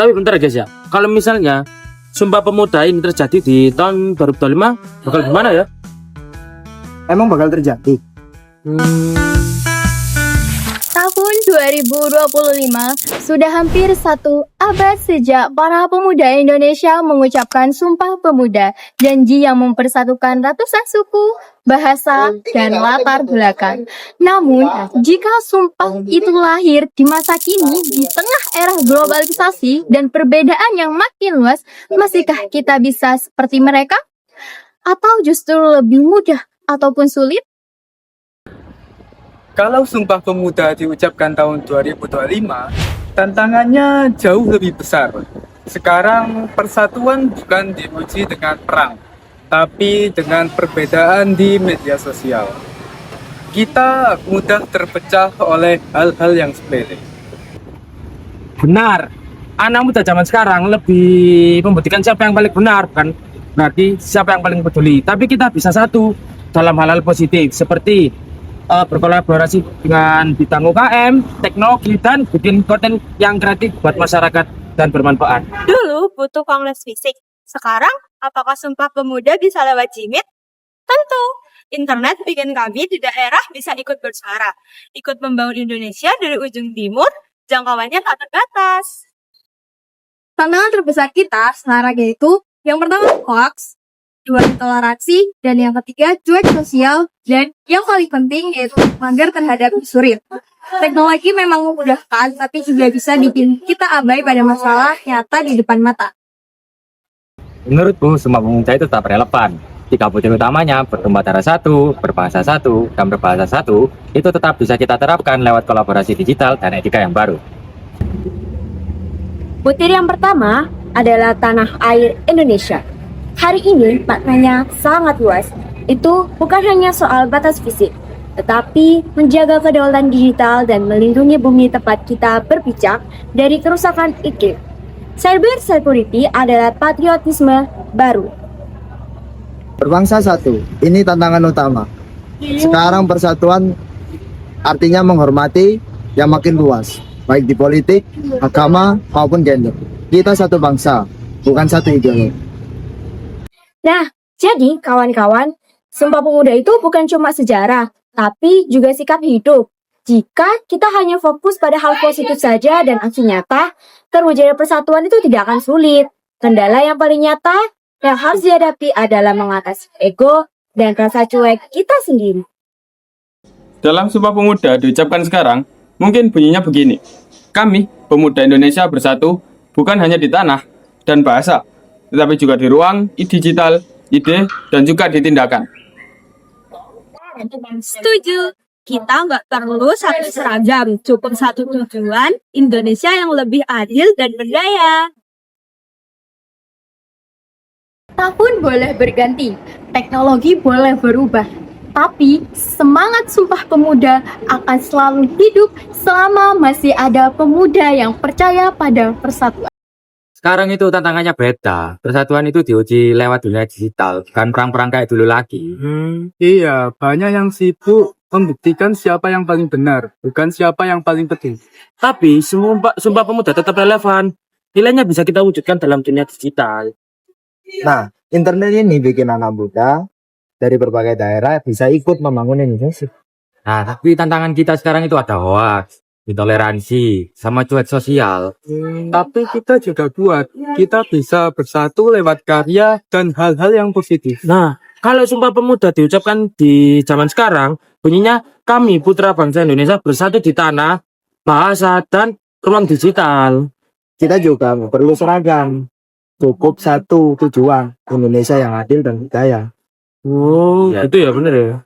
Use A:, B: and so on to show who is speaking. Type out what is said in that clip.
A: Tapi bentar guys ya, kalau misalnya Sumpah Pemuda ini terjadi di tahun 2025, bakal gimana ya?
B: Emang bakal terjadi?
C: Tahun 2025 sudah hampir satu abad sejak para pemuda Indonesia mengucapkan Sumpah Pemuda, janji yang mempersatukan ratusan suku, bahasa, dan latar belakang. Namun, jika sumpah itu lahir di masa kini di tengah era globalisasi dan perbedaan yang makin luas, masihkah kita bisa seperti mereka? Atau justru lebih mudah ataupun sulit?
D: Kalau Sumpah Pemuda diucapkan tahun 2025, tantangannya jauh lebih besar. Sekarang persatuan bukan diuji dengan perang, tapi dengan perbedaan di media sosial. Kita mudah terpecah oleh hal-hal yang sepele.
A: Benar, anak muda zaman sekarang lebih membuktikan siapa yang paling benar, bukan berarti siapa yang paling peduli. Tapi kita bisa satu dalam hal-hal positif, seperti berkolaborasi dengan bidang UKM, teknologi, dan bikin konten yang kreatif buat masyarakat dan bermanfaat.
E: Dulu butuh kongres fisik. Sekarang, apakah Sumpah Pemuda bisa lewat Jimit? Tentu. Internet bikin kami di daerah bisa ikut bersuara. Ikut membangun Indonesia dari ujung timur, jangkauannya tak terbatas.
C: Tantangan terbesar kita sekarang yaitu yang pertama hoax, dua intoleransi, dan yang ketiga cuek sosial, dan yang paling penting yaitu mager terhadap isu real. Teknologi memang memudahkan, tapi juga bisa bikin kita abai pada masalah nyata di depan mata.
F: Menurutku, Sumpah Pemuda itu tetap relevan. Tiga butir utamanya, bertempat darah satu, berbahasa satu, dan berbahasa satu, itu tetap bisa kita terapkan lewat kolaborasi digital dan etika yang baru.
G: Butir yang pertama adalah tanah air Indonesia. Hari ini maknanya sangat luas. Itu bukan hanya soal batas fisik, tetapi menjaga kedaulatan digital dan melindungi bumi tempat kita berpijak dari kerusakan iklim. Cyber security adalah patriotisme baru.
B: Berbangsa satu, ini tantangan utama. Sekarang persatuan artinya menghormati yang makin luas, baik di politik, agama, maupun gender. Kita satu bangsa, bukan satu ideologi.
G: Nah, jadi kawan-kawan, Sumpah Pemuda itu bukan cuma sejarah, tapi juga sikap hidup. Jika kita hanya fokus pada hal positif saja dan aksi nyata, terwujudnya persatuan itu tidak akan sulit. Kendala yang paling nyata yang harus dihadapi adalah mengatasi ego dan rasa cuek kita sendiri.
D: Dalam Sumpah Pemuda diucapkan sekarang, mungkin bunyinya begini. Kami, pemuda Indonesia bersatu, bukan hanya di tanah dan bahasa, tetapi juga di ruang, digital, ide, dan juga di tindakan.
E: Setuju. Kita nggak perlu satu seragam, cukup satu tujuan, Indonesia yang lebih adil dan berdaya.
C: Tahun boleh berganti, teknologi boleh berubah, tapi semangat Sumpah Pemuda akan selalu hidup selama masih ada pemuda yang percaya pada persatuan.
F: Sekarang itu tantangannya beda. Persatuan itu diuji lewat dunia digital, bukan perang-perang kayak dulu lagi.
D: Iya, banyak yang sibuk membuktikan siapa yang paling benar, bukan siapa yang paling penting.
A: Tapi Sumpah Pemuda tetap relevan. Nilainya bisa kita wujudkan dalam dunia digital.
B: Nah, internet ini bikin anak muda dari berbagai daerah bisa ikut membangun Indonesia.
F: Nah, tapi tantangan kita sekarang itu ada hoax, intoleransi, sama cuek sosial.
D: Tapi kita juga kuat. Kita bisa bersatu lewat karya dan hal-hal yang positif.
A: Nah, kalau Sumpah Pemuda diucapkan di zaman sekarang, bunyinya kami putra bangsa Indonesia bersatu di tanah, bahasa, dan ruang digital.
B: Kita juga nggak perlu seragam. Cukup satu tujuan, Indonesia yang adil dan berdaya.
A: Oh,
F: Ya.
A: itu ya bener ya.